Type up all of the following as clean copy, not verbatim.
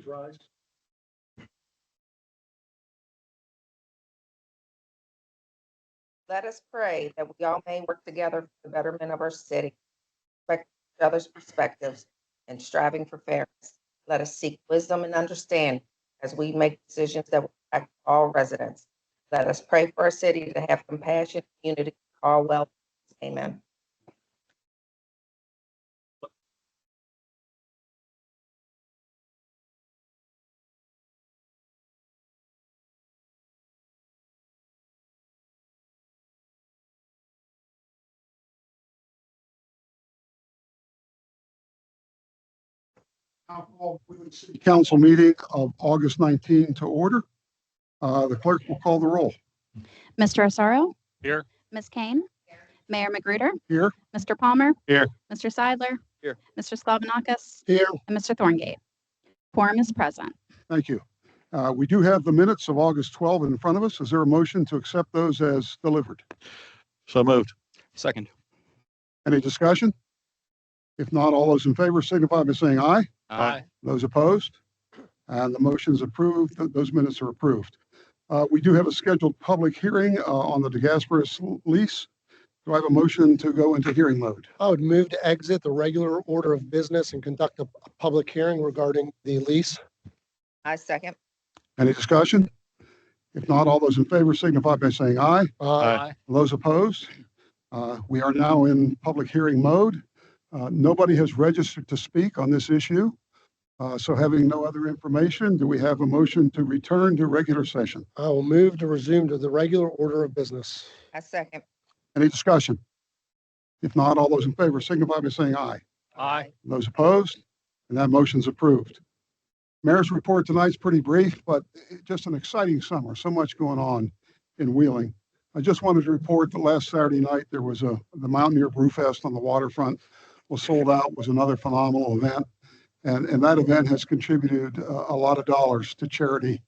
Rise. Let us pray that we all may work together for the betterment of our city, respect each other's perspectives, and striving for fairness. Let us seek wisdom and understanding as we make decisions that will affect all residents. Let us pray for our city to have compassion, unity, all well. Amen. Now call Wheeling City Council meeting of August 19 to order. The clerk will call the roll. Mr. Asaro? Here. Ms. Kane? Mayor Magruder? Here. Mr. Palmer? Here. Mr. Seidler? Here. Mr. Sklavonakis? Here. And Mr. Thorngate. Quorum is present. Thank you. We do have the minutes of August 12 in front of us. Is there a motion to accept those as delivered? So moved. Second. Any discussion? If not, all those in favor signify by saying aye. Aye. Those opposed? And the motion is approved. Those minutes are approved. We do have a scheduled public hearing on the DeGasperis lease. Do I have a motion to go into hearing mode? I would move to exit the regular order of business and conduct a public hearing regarding the lease. I second. Any discussion? If not, all those in favor signify by saying aye. Aye. Those opposed? We are now in public hearing mode. Nobody has registered to speak on this issue. So having no other information, do we have a motion to return to regular session? I will move to resume to the regular order of business. I second. Any discussion? If not, all those in favor signify by saying aye. Aye. Those opposed? And that motion's approved. Mayor's report tonight's pretty brief, but just an exciting summer. So much going on in Wheeling. I just wanted to report that last Saturday night, there was the Mountaineer Brewfest on the waterfront was sold out, was another phenomenal event. And that event has contributed a lot of dollars to charity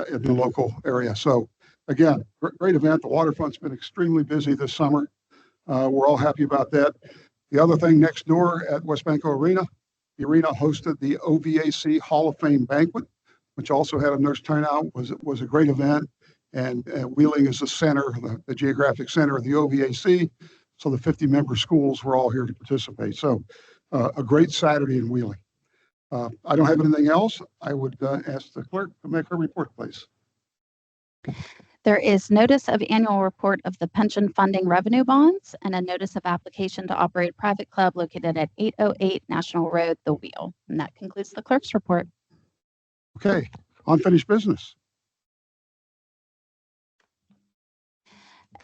in the local area. So again, great event. The waterfront's been extremely busy this summer. We're all happy about that. The other thing next door at Westbanco Arena, the arena hosted the OVAC Hall of Fame banquet, which also had a nurse turnout. Was a great event. And Wheeling is the center, the geographic center of the OVAC. So the 50-member schools were all here to participate. So a great Saturday in Wheeling. I don't have anything else. I would ask the clerk to make her report, please. There is notice of annual report of the pension funding revenue bonds and a notice of application to operate a private club located at 808 National Road, The Wheel. And that concludes the clerk's report. Okay, unfinished business.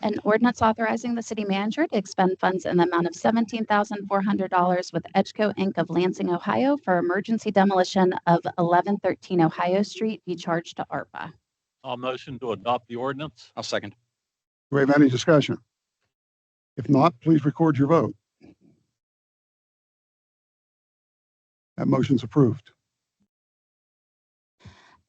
An ordinance authorizing the city manager to expend funds in the amount of $17,400 with Edgeco Inc. of Lansing, Ohio for emergency demolition of 1113 Ohio Street be charged to ARPA. I'll motion to adopt the ordinance. I'll second. Do we have any discussion? If not, please record your vote. That motion's approved.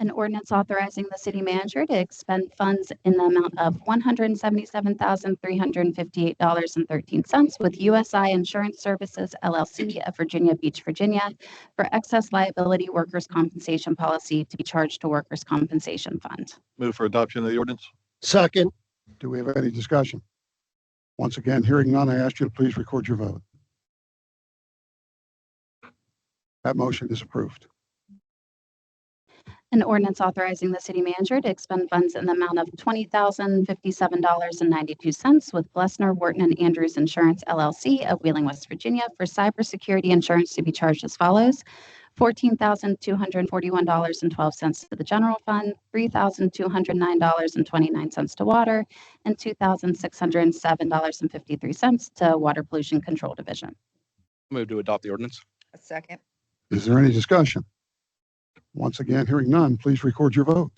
An ordinance authorizing the city manager to expend funds in the amount of $177,358.13 with USI Insurance Services LLC of Virginia Beach, Virginia for excess liability workers' compensation policy to be charged to workers' compensation fund. Move for adoption of the ordinance. Second. Do we have any discussion? Once again, hearing none, I ask you to please record your vote. That motion is approved. An ordinance authorizing the city manager to expend funds in the amount of $20,057.92 with Glessner, Wharton, and Andrews Insurance LLC of Wheeling, West Virginia for cybersecurity insurance to be charged as follows: $14,241.12 to the general fund, $3,209.29 to water, and $2,607.53 to water pollution control division. Move to adopt the ordinance. A second. Is there any discussion? Once again, hearing none, please record your vote.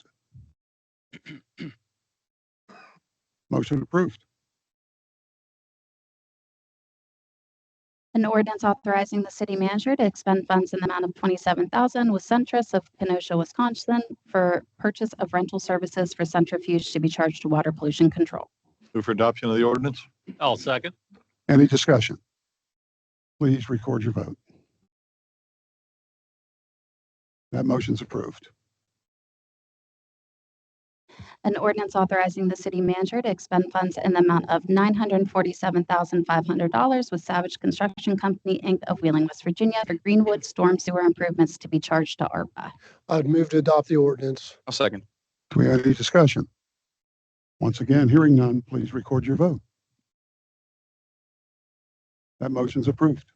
Motion approved. An ordinance authorizing the city manager to expend funds in the amount of $27,000 with Centrus of Kenosha, Wisconsin for purchase of rental services for centrifuge to be charged to water pollution control. Move for adoption of the ordinance. I'll second. Any discussion? Please record your vote. That motion's approved. An ordinance authorizing the city manager to expend funds in the amount of $947,500 with Savage Construction Company, Inc. of Wheeling, West Virginia for Greenwood storm sewer improvements to be charged to ARPA. I'd move to adopt the ordinance. I'll second. Do we have any discussion? Once again, hearing none, please record your vote. That motion's approved.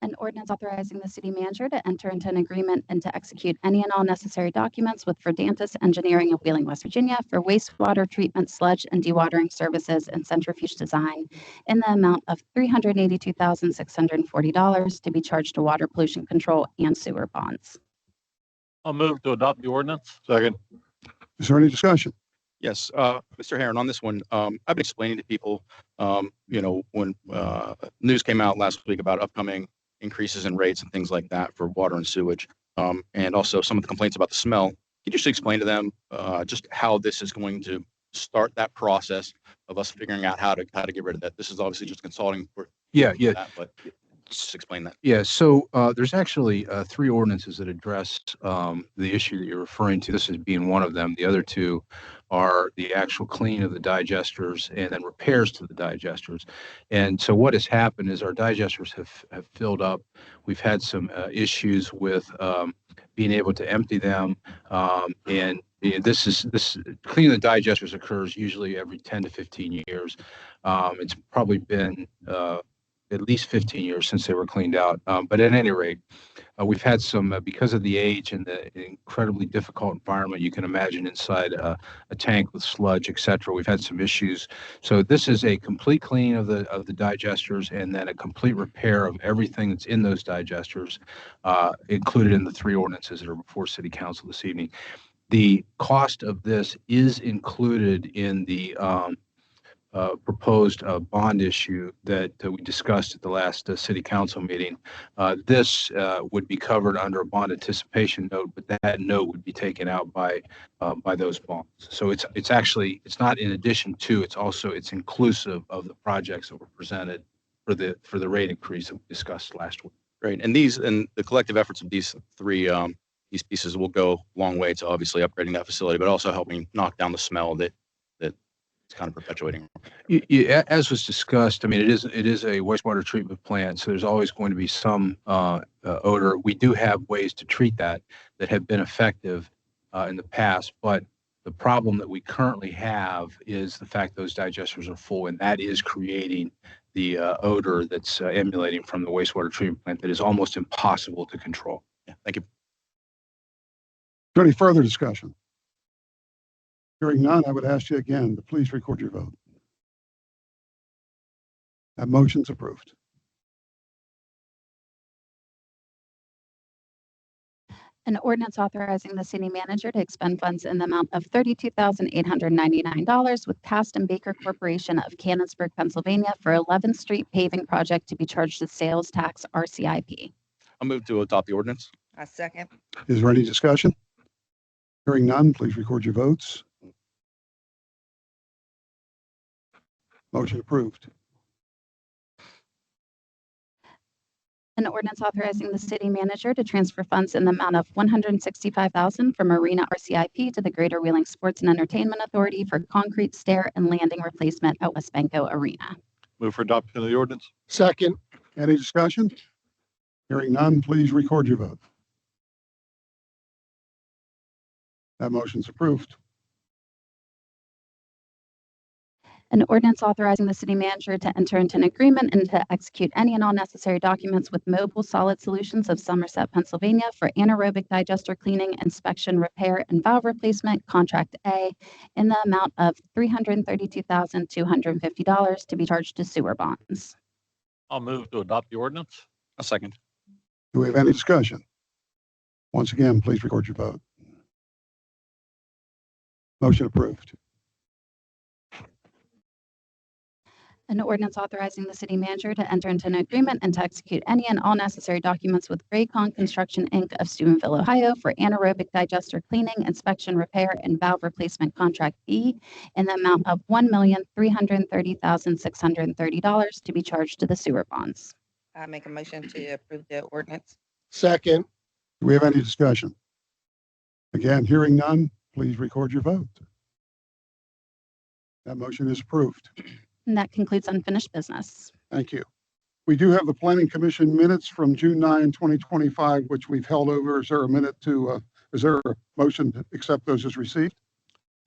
An ordinance authorizing the city manager to enter into an agreement and to execute any and all necessary documents with Verdantis Engineering of Wheeling, West Virginia for wastewater treatment, sludge, and dewatering services and centrifuge design in the amount of $382,640 to be charged to water pollution control and sewer bonds. I'll move to adopt the ordinance. Second. Is there any discussion? Yes, Mr. Herron, on this one, I've been explaining to people, when news came out last week about upcoming increases in rates and things like that for water and sewage, and also some of the complaints about the smell. Can you just explain to them just how this is going to start that process of us figuring out how to get rid of that? This is obviously just consulting for Yeah. that, but just explain that. Yeah, so there's actually three ordinances that address the issue that you're referring to. This is being one of them. The other two are the actual clean of the digesters and then repairs to the digesters. And so what has happened is our digesters have filled up. We've had some issues with being able to empty them. And this cleaning the digesters occurs usually every 10 to 15 years. It's probably been at least 15 years since they were cleaned out. But at any rate, we've had some, because of the age and the incredibly difficult environment you can imagine inside a tank with sludge, et cetera, we've had some issues. So this is a complete clean of the digesters and then a complete repair of everything that's in those digesters, included in the three ordinances that are before City Council this evening. The cost of this is included in the proposed bond issue that we discussed at the last city council meeting. This would be covered under a bond anticipation note, but that note would be taken out by those bonds. So it's not in addition to, it's inclusive of the projects that were presented for the rate increase that we discussed last week. Great. And the collective efforts of these three these pieces will go a long way to obviously upgrading that facility, but also helping knock down the smell that it's kind of perpetuating. As was discussed, I mean, it is a wastewater treatment plant, so there's always going to be some odor. We do have ways to treat that have been effective in the past, but the problem that we currently have is the fact those digesters are full, and that is creating the odor that's emanating from the wastewater treatment plant that is almost impossible to control. Yeah, thank you. Is there any further discussion? Hearing none, I would ask you again to please record your vote. That motion's approved. An ordinance authorizing the city manager to expend funds in the amount of $32,899 with Cast and Baker Corporation of Canonsburg, Pennsylvania for 11th Street paving project to be charged to sales tax RCIP. I'll move to adopt the ordinance. I second. Is there any discussion? Hearing none, please record your votes. Motion approved. An ordinance authorizing the city manager to transfer funds in the amount of $165,000 from Arena RCIP to the Greater Wheeling Sports and Entertainment Authority for concrete stair and landing replacement at West Banco Arena. Move for adoption of the ordinance. Second. Any discussion? Hearing none, please record your vote. That motion's approved. An ordinance authorizing the city manager to enter into an agreement and to execute any and all necessary documents with Mobile Solid Solutions of Somerset, Pennsylvania for anaerobic digester cleaning, inspection, repair, and valve replacement, Contract A, in the amount of $332,250 to be charged to sewer bonds. I'll move to adopt the ordinance. A second. Do we have any discussion? Once again, please record your vote. Motion approved. An ordinance authorizing the city manager to enter into an agreement and to execute any and all necessary documents with Graycon Construction, Inc. of Steubenville, Ohio for anaerobic digester cleaning, inspection, repair, and valve replacement, Contract B, in the amount of $1,330,630 to be charged to the sewer bonds. I make a motion to approve the ordinance. Second. Do we have any discussion? Again, hearing none, please record your vote. That motion is approved. And that concludes unfinished business. Thank you. We do have the Planning Commission minutes from June 9, 2025, which we've held over. Is there a motion to accept those as received?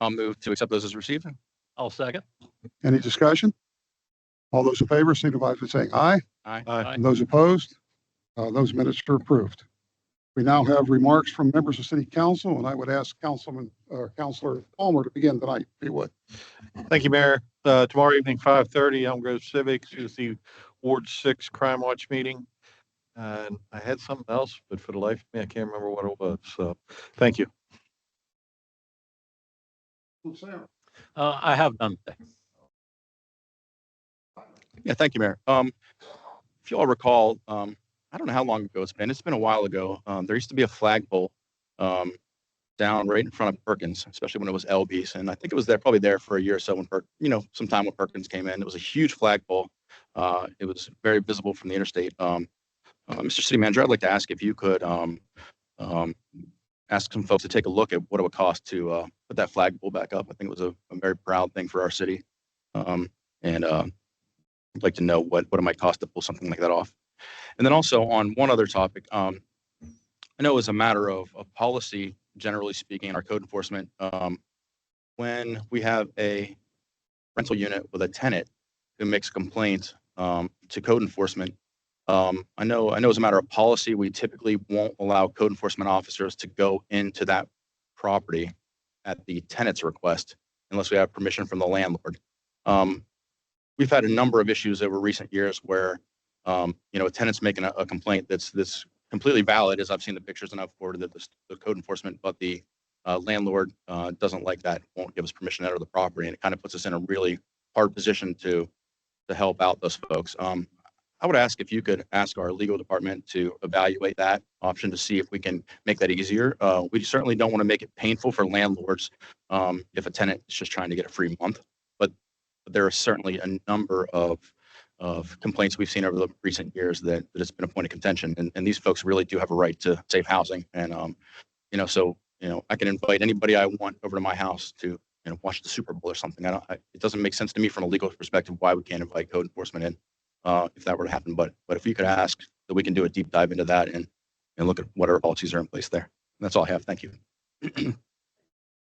I'll move to accept those as received. I'll second. Any discussion? All those in favor signify by saying aye. Aye. Aye. And those opposed? Those minutes are approved. We now have remarks from members of City Council, and I would ask Councilor Palmer to begin tonight, if you would. Thank you, Mayor. Tomorrow evening, 5:30, Elm Grove Civics is the Ward 6 Crime Watch meeting. And I had something else, but for the life of me, I can't remember what it was. So, thank you. I have none today. Yeah, thank you, Mayor. If you all recall, I don't know how long ago it's been. It's been a while ago. There used to be a flagpole down right in front of Perkins, especially when it was LB's. And I think it was probably there for a year or so when sometime when Perkins came in. It was a huge flagpole. It was very visible from the interstate. Mr. City Manager, I'd like to ask if you could ask some folks to take a look at what it would cost to put that flagpole back up. I think it was a very proud thing for our city. I'd like to know what it might cost to pull something like that off. And then also on one other topic, I know as a matter of policy, generally speaking, in our code enforcement, when we have a rental unit with a tenant who makes a complaint to code enforcement, I know as a matter of policy, we typically won't allow code enforcement officers to go into that property at the tenant's request unless we have permission from the landlord. We've had a number of issues over recent years where a tenant's making a complaint that's completely valid, as I've seen the pictures and I've forwarded the code enforcement, but the landlord doesn't like that, won't give us permission to enter the property, and it kind of puts us in a really hard position to help out those folks. I would ask if you could ask our legal department to evaluate that option to see if we can make that easier. We certainly don't want to make it painful for landlords if a tenant is just trying to get a free month, but there are certainly a number of complaints we've seen over the recent years that it's been a point of contention, and these folks really do have a right to safe housing. And I can invite anybody I want over to my house to watch the Super Bowl or something. It doesn't make sense to me from a legal perspective why we can't invite code enforcement in if that were to happen. But if you could ask, that we can do a deep dive into that and look at what our policies are in place there. And that's all I have. Thank you.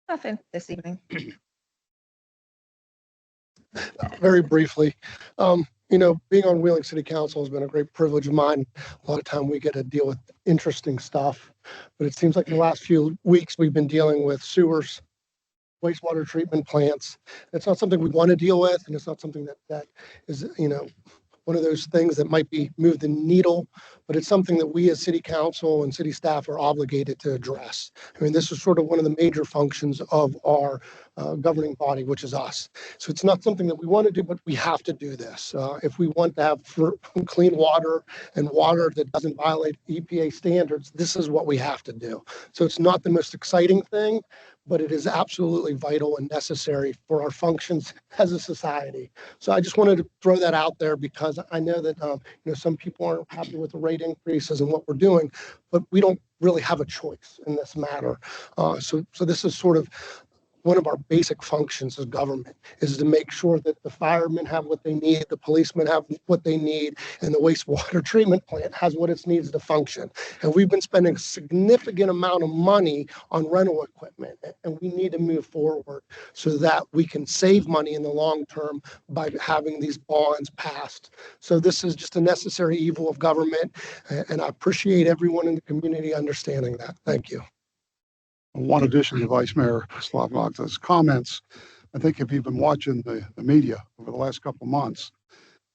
Nothing this evening. Very briefly, being on Wheeling City Council has been a great privilege of mine. A lot of time we get to deal with interesting stuff, but it seems like the last few weeks we've been dealing with sewers, wastewater treatment plants. It's not something we want to deal with, and it's not something that is, one of those things that might move the needle, but it's something that we as city council and city staff are obligated to address. I mean, this is sort of one of the major functions of our governing body, which is us. So it's not something that we want to do, but we have to do this. If we want to have clean water and water that doesn't violate EPA standards, this is what we have to do. So it's not the most exciting thing, but it is absolutely vital and necessary for our functions as a society. So I just wanted to throw that out there because I know that some people aren't happy with the rate increases and what we're doing, but we don't really have a choice in this matter. So this is sort of one of our basic functions as government, is to make sure that the firemen have what they need, the policemen have what they need, and the wastewater treatment plant has what it needs to function. And we've been spending a significant amount of money on rental equipment, and we need to move forward so that we can save money in the long term by having these bonds passed. So this is just a necessary evil of government, and I appreciate everyone in the community understanding that. Thank you. One addition to Vice Mayor Slavnog's comments, I think if you've been watching the media over the last couple of months,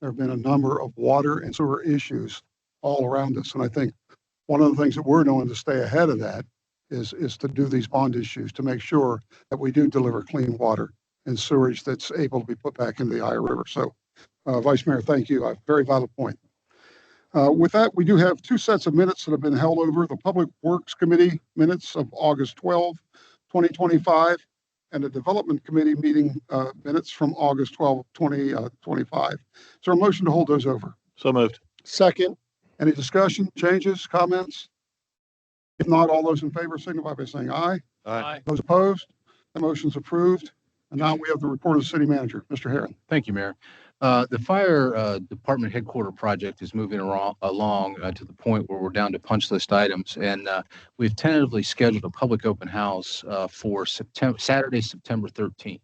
there have been a number of water and sewer issues all around us. And I think one of the things that we're doing to stay ahead of that is to do these bond issues to make sure that we do deliver clean water and sewerage that's able to be put back into the Ohio River. So, Vice Mayor, thank you. A very valid point. With that, we do have two sets of minutes that have been held over: the Public Works Committee minutes of August 12, 2025, and the Development Committee meeting minutes from August 12, 2025. Is there a motion to hold those over? So moved. Second. Any discussion, changes, comments? If not, all those in favor signify by saying aye. Aye. Those opposed, the motion's approved. And now we have the report of the city manager, Mr. Herron. Thank you, Mayor. The fire department headquarter project is moving along to the point where we're down to punch list items. And we've tentatively scheduled a public open house for Saturday, September 13th.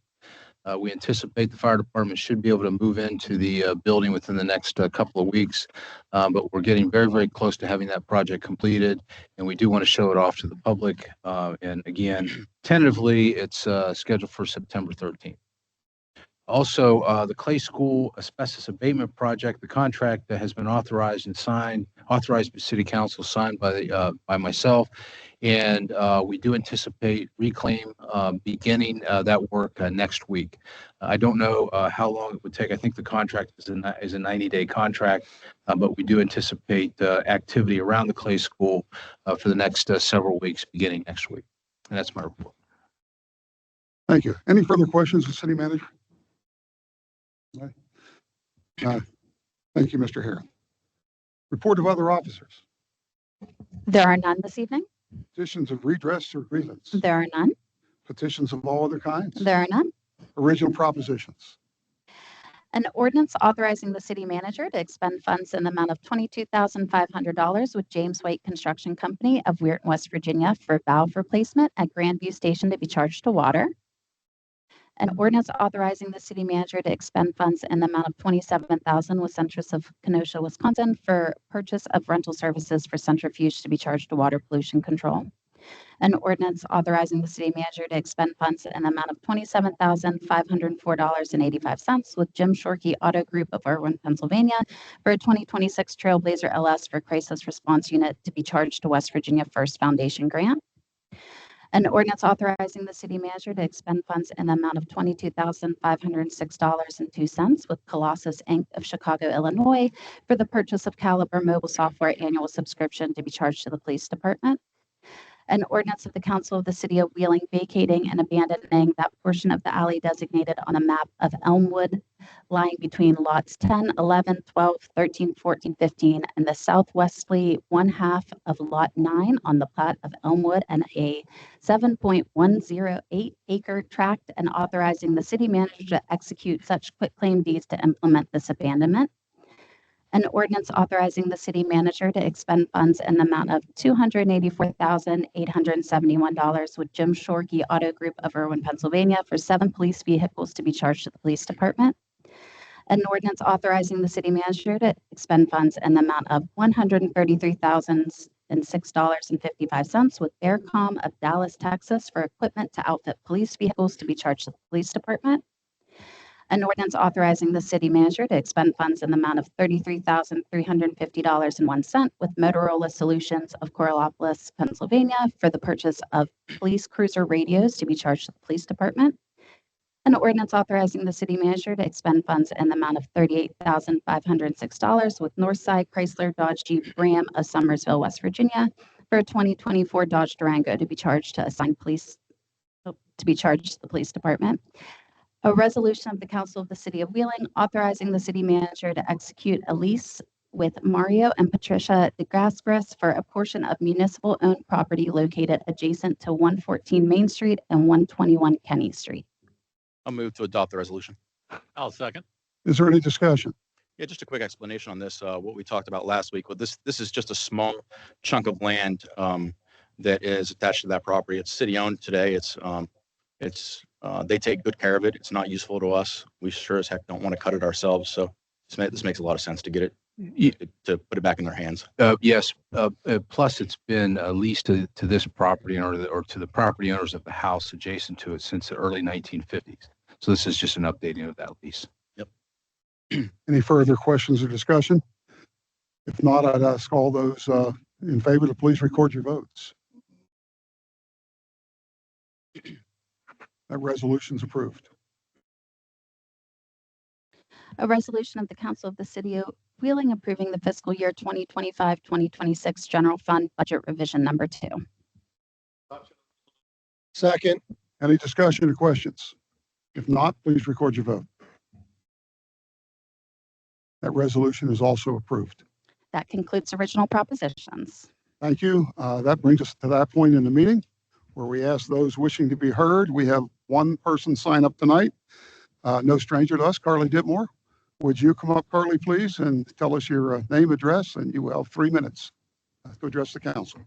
We anticipate the fire department should be able to move into the building within the next couple of weeks. But we're getting very, very close to having that project completed. And we do want to show it off to the public. And again, tentatively, it's scheduled for September 13th. Also, the Clay School asbestos abatement project, the contract that has been authorized by City Council, signed by myself. And we do anticipate reclaim beginning that work next week. I don't know how long it would take. I think the contract is a 90-day contract, but we do anticipate activity around the Clay School for the next several weeks, beginning next week. And that's my report. Thank you. Any further questions of the city manager? Thank you, Mr. Herron. Report of other officers. There are none this evening. Petitions of redress or grievance. There are none. Petitions of all other kinds. There are none. Original propositions. An ordinance authorizing the city manager to expend funds in the amount of $22,500 with James White Construction Company of Weirton, West Virginia for valve replacement at Grandview Station to be charged to water. An ordinance authorizing the city manager to expend funds in the amount of $27,000 with Centrus of Kenosha, Wisconsin for purchase of rental services for centrifuge to be charged to water pollution control. An ordinance authorizing the city manager to expend funds in the amount of $27,504.85 with Jim Shorkey Auto Group of Irwin, Pennsylvania for a 2026 Trailblazer LS for crisis response unit to be charged to West Virginia First Foundation grant. An ordinance authorizing the city manager to expend funds in the amount of $22,506.02 with Colossus Inc. of Chicago, Illinois for the purchase of Caliber mobile software annual subscription to be charged to the police department. An ordinance of the council of the city of Wheeling vacating and abandoning that portion of the alley designated on a map of Elmwood lying between lots 10, 11, 12, 13, 14, 15, and the southwesterly one half of lot 9 on the plat of Elmwood and a 7.108 acre tract, and authorizing the city manager to execute such quitclaim deeds to implement this abandonment. An ordinance authorizing the city manager to expend funds in the amount of $284,871 with Jim Shorkey Auto Group of Irwin, Pennsylvania for 7 police vehicles to be charged to the police department. An ordinance authorizing the city manager to expend funds in the amount of $133,006.55 with Aircom of Dallas, Texas for equipment to outfit police vehicles to be charged to the police department. An ordinance authorizing the city manager to expend funds in the amount of $33,350.01 with Motorola Solutions of Coriolis, Pennsylvania for the purchase of police cruiser radios to be charged to the police department. An ordinance authorizing the city manager to expend funds in the amount of $38,506 with Northside Chrysler Dodge Jeep Ram of Summersville, West Virginia for a 2024 Dodge Durango to be charged to the police department. A resolution of the council of the city of Wheeling authorizing the city manager to execute a lease with Mario and Patricia DeGrassgris for a portion of municipal owned property located adjacent to 114 Main Street and 121 Kenny Street. I'll move to adopt the resolution. I'll second. Is there any discussion? Yeah, just a quick explanation on this. What we talked about last week. Well, this is just a small chunk of land that is attached to that property. It's city owned today. They take good care of it. It's not useful to us. We sure as heck don't want to cut it ourselves. So this makes a lot of sense to get it to put it back in their hands. Yes. Plus, it's been leased to this property owner or to the property owners of the house adjacent to it since the early 1950s. So this is just an updating of that lease. Any further questions or discussion? If not, I'd ask all those in favor to please record your votes. That resolution is approved. A resolution of the council of the city of Wheeling approving the fiscal year 2025-2026 general fund budget revision number 2. Second. Any discussion or questions? If not, please record your vote. That resolution is also approved. That concludes original propositions. Thank you. That brings us to that point in the meeting where we ask those wishing to be heard. We have one person sign up tonight. No stranger to us, Carly Ditmore. Would you come up, Carly, please, and tell us your name, address, and you will have 3 minutes to address the council.